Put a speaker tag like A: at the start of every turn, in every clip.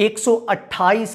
A: 128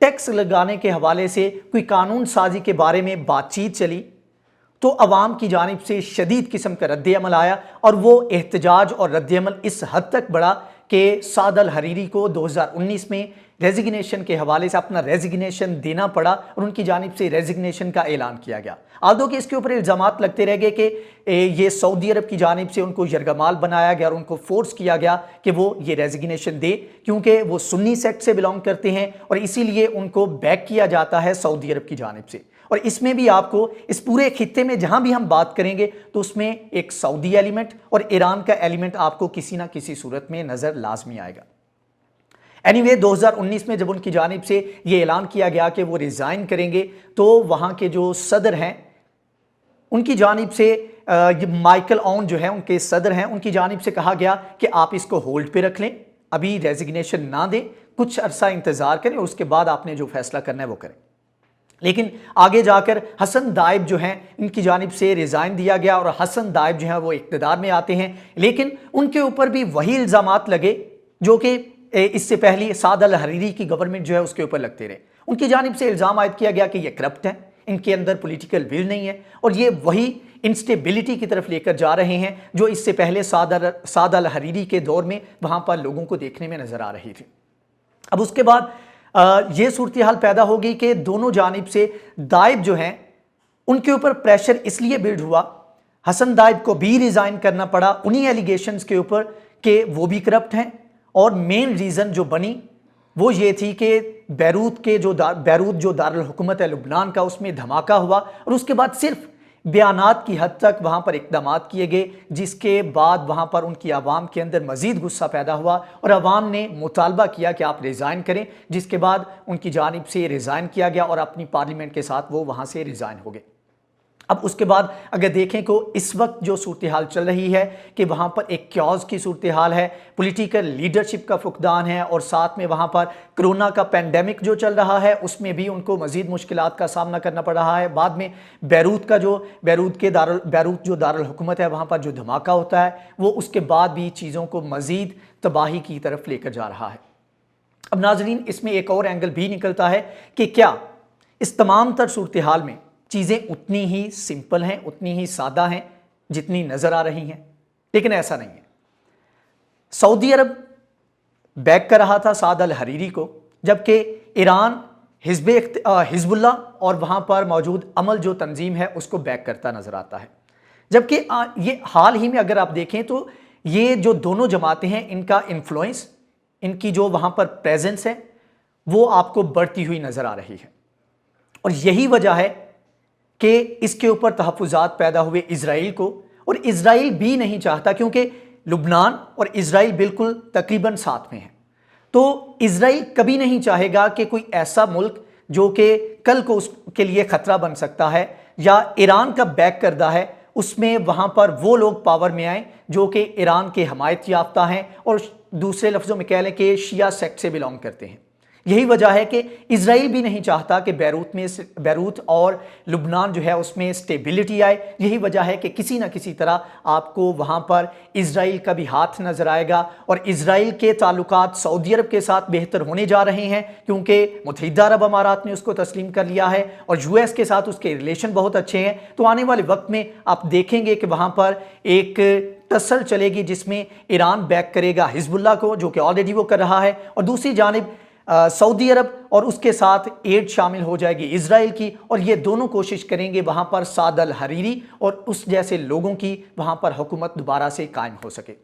A: tax لگانے کے حوالے سے کوئی قانون سازی کے بارے میں بات چیت چلی تو عوام کی جانب سے شدید قسم کا رد عمل آیا، اور وہ احتجاج اور رد عمل اس حد تک بڑھا کہ سعد الحریری کو 2019 میں ریزگنیشن کے حوالے سے اپنا ریزگنیشن دینا پڑا، اور ان کی جانب سے ریزگنیشن کا اعلان کیا گیا۔ آلدو کہ اس کے اوپر الزامات لگتے رہ گئے کہ یہ سعودی عرب کی جانب سے ان کو یرغمال بنایا گیا اور ان کو فورس کیا گیا کہ وہ یہ ریزگنیشن دے، کیونکہ وہ سنی سیکٹ سے بلانگ کرتے ہیں اور اسی لیے ان کو بیک کیا جاتا ہے سعودی عرب کی جانب سے۔ اور اس میں بھی آپ کو اس پورے خطے میں جہاں بھی ہم بات کریں گے تو اس میں ایک سعودی ایلیمنٹ اور ایران کا ایلیمنٹ آپ کو کسی نہ کسی صورت میں نظر لازمی آئے گا۔ اینی 2019 میں جب ان کی جانب سے یہ اعلان کیا گیا کہ وہ ریزائن کریں گے تو وہاں کے جو صدر ہیں ان کی جانب سے مائیکل اون جو ہے ان کے صدر ہیں، ان کی جانب سے کہا گیا کہ آپ اس کو ہولڈ پہ رکھ لیں، ابھی ریزگنیشن نہ دیں، کچھ عرصہ انتظار کریں اور اس کے بعد آپ نے جو فیصلہ کرنا ہے وہ کریں۔ لیکن آگے جا کر حسن دائب جو ہیں ان کی جانب سے ریزائن دیا گیا، اور حسن دائب جو ہیں وہ اقتدار میں آتے ہیں، لیکن ان کے اوپر بھی وہی الزامات لگے جو کہ اس سے پہلی سعد الحریری کی گورنمنٹ جو ہے اس کے اوپر لگتے رہے۔ ان کی جانب سے الزام عائد کیا گیا کہ یہ کرپٹ ہیں، ان کے اندر پولیٹیکل ول نہیں ہے، اور یہ وہی انسٹیبلٹی کی طرف لے کر جا رہے ہیں جو اس سے پہلے سعد الحریری کے دور میں وہاں پر لوگوں کو دیکھنے میں نظر آ رہی تھی۔ اب اس کے بعد یہ صورتحال پیدا ہوگی کہ دونوں جانب سے دائب جو ہیں ان کے اوپر پریشر اس لیے بلڈ ہوا، حسن دائب کو بھی ریزائن کرنا پڑا انہی ایلیگیشنز کے اوپر کہ وہ بھی کرپٹ ہیں، اور مین ریزن جو بنی وہ یہ تھی کہ بیروت جو دارالحکومت ہے لبنان کا، اس میں دھماکہ ہوا، اور اس کے بعد صرف بیانات کی حد تک وہاں پر اقدامات کیے گئے، جس کے بعد وہاں پر ان کی عوام کے اندر مزید غصہ پیدا ہوا اور عوام نے مطالبہ کیا کہ آپ ریزائن کریں، جس کے بعد ان کی جانب سے ریزائن کیا گیا اور اپنی پارلیمنٹ کے ساتھ وہ وہاں سے ریزائن ہو گئے۔ اب اس کے بعد اگر دیکھیں کہ اس وقت جو صورتحال چل رہی ہے کہ وہاں پر ایک کیوس کی صورتحال ہے، پولیٹیکل لیڈرشپ کا فقدان ہے، اور ساتھ میں وہاں پر کرونا کا پینڈیمک جو چل رہا ہے اس میں بھی ان کو مزید مشکلات کا سامنا کرنا پڑ رہا ہے۔ بعد میں بیروت جو دارالحکومت ہے وہاں پر جو دھماکہ ہوتا ہے وہ اس کے بعد بھی چیزوں کو مزید تباہی کی طرف لے کر جا رہا ہے۔ اب ناظرین اس میں ایک اور اینگل بھی نکلتا ہے کہ کیا اس تمام تر صورتحال میں چیزیں اتنی ہی سمپل ہیں، اتنی ہی سادہ ہیں جتنی نظر آ رہی ہیں؟ لیکن ایسا نہیں ہے۔ سعودی عرب بیک کر رہا تھا سعد الحریری کو، جبکہ ایران حزب اللہ اور وہاں پر موجود عمل جو تنظیم ہے اس کو بیک کرتا نظر آتا ہے۔ جبکہ یہ حال ہی میں اگر آپ دیکھیں تو یہ جو دونوں جماعتیں ہیں ان کا انفلوئنس، ان کی جو وہاں پر پریزنس ہے وہ آپ کو بڑھتی ہوئی نظر آ رہی ہے، اور یہی وجہ ہے کہ اس کے اوپر تحفظات پیدا ہوئے اسرائیل کو، اور اسرائیل بھی نہیں چاہتا، کیونکہ لبنان اور اسرائیل بالکل تقریباً ساتھ میں ہیں، تو اسرائیل کبھی نہیں چاہے گا کہ کوئی ایسا ملک جو کہ کل کو اس کے لیے خطرہ بن سکتا ہے یا ایران کا بیک کردہ ہے، اس میں وہاں پر وہ لوگ پاور میں آئیں جو کہ ایران کے حمایت یافتہ ہیں اور دوسرے لفظوں میں کہہ لیں کہ شیعہ سیکٹ سے بلانگ کرتے ہیں۔ یہی وجہ ہے کہ اسرائیل بھی نہیں چاہتا کہ بیروت اور لبنان جو ہے اس میں سٹیبلٹی آئے۔ یہی وجہ ہے کہ کسی نہ کسی طرح آپ کو وہاں پر اسرائیل کا بھی ہاتھ نظر آئے گا، اور اسرائیل کے تعلقات سعودی عرب کے ساتھ بہتر ہونے جا رہے ہیں، کیونکہ متحدہ عرب امارات نے اس کو تسلیم کر لیا ہے اور یو ایس کے ساتھ اس کے ریلیشن بہت اچھے ہیں۔ تو آنے والے وقت میں آپ دیکھیں گے کہ وہاں پر ایک ٹسل چلے گی جس میں ایران بیک کرے گا حزب اللہ کو، جو کہ آلریڈی وہ کر رہا ہے، اور دوسری جانب سعودی عرب اور اس کے ساتھ ایڈ شامل ہو جائے گی اسرائیل کی، اور یہ دونوں کوشش کریں گے وہاں پر سعد الحریری اور اس جیسے لوگوں کی وہاں پر حکومت دوبارہ سے قائم ہو سکے۔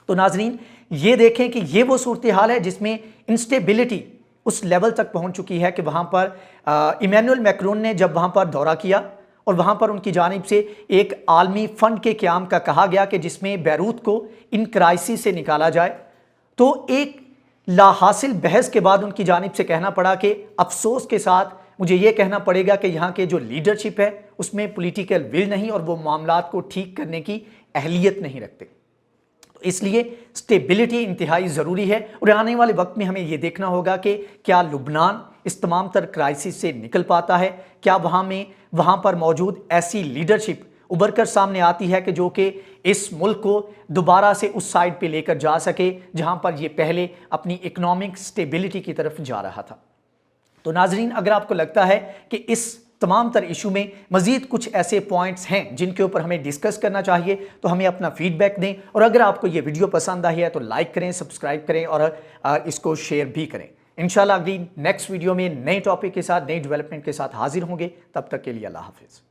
A: تو ناظرین یہ دیکھیں کہ یہ وہ صورتحال ہے جس میں انسٹیبلٹی اس لیول تک پہنچ چکی ہے کہ وہاں پر ایمینوئل میکرون نے جب وہاں پر دورہ کیا اور وہاں پر ان کی جانب سے ایک عالمی فنڈ کے قیام کا کہا گیا کہ جس میں بیروت کو ان کرائسس سے نکالا جائے، تو ایک لا حاصل بحث کے بعد ان کی جانب سے کہنا پڑا کہ افسوس کے ساتھ مجھے یہ کہنا پڑے گا کہ یہاں کے جو لیڈرشپ ہے اس میں پولیٹیکل ول نہیں اور وہ معاملات کو ٹھیک کرنے کی اہلیت نہیں رکھتے۔ تو اس لیے سٹیبلٹی انتہائی ضروری ہے، اور آنے والے وقت میں ہمیں یہ دیکھنا ہوگا کہ کیا لبنان اس تمام تر کرائسس سے نکل پاتا ہے، کیا وہاں پر موجود ایسی لیڈرشپ ابھر کر سامنے آتی ہے کہ جو کہ اس ملک کو دوبارہ سے اس سائڈ پہ لے کر جا سکے جہاں پر یہ پہلے اپنی اکنامک سٹیبلٹی کی طرف جا رہا تھا۔ تو ناظرین اگر آپ کو لگتا ہے کہ اس تمام تر ایشو میں مزید کچھ ایسے پوائنٹس ہیں جن کے اوپر ہمیں ڈسکس کرنا چاہیے تو ہمیں اپنا فیڈ بیک دیں، اور اگر آپ کو یہ ویڈیو پسند آئی ہے تو لائک کریں، سبسکرائب کریں اور اس کو شیئر بھی کریں۔ انشاءاللہ اگلی نیکسٹ ویڈیو میں نئے ٹاپک کے ساتھ، نئے ڈیولپمنٹ کے ساتھ حاضر ہوں گے، تب تک کے لیے اللہ حافظ۔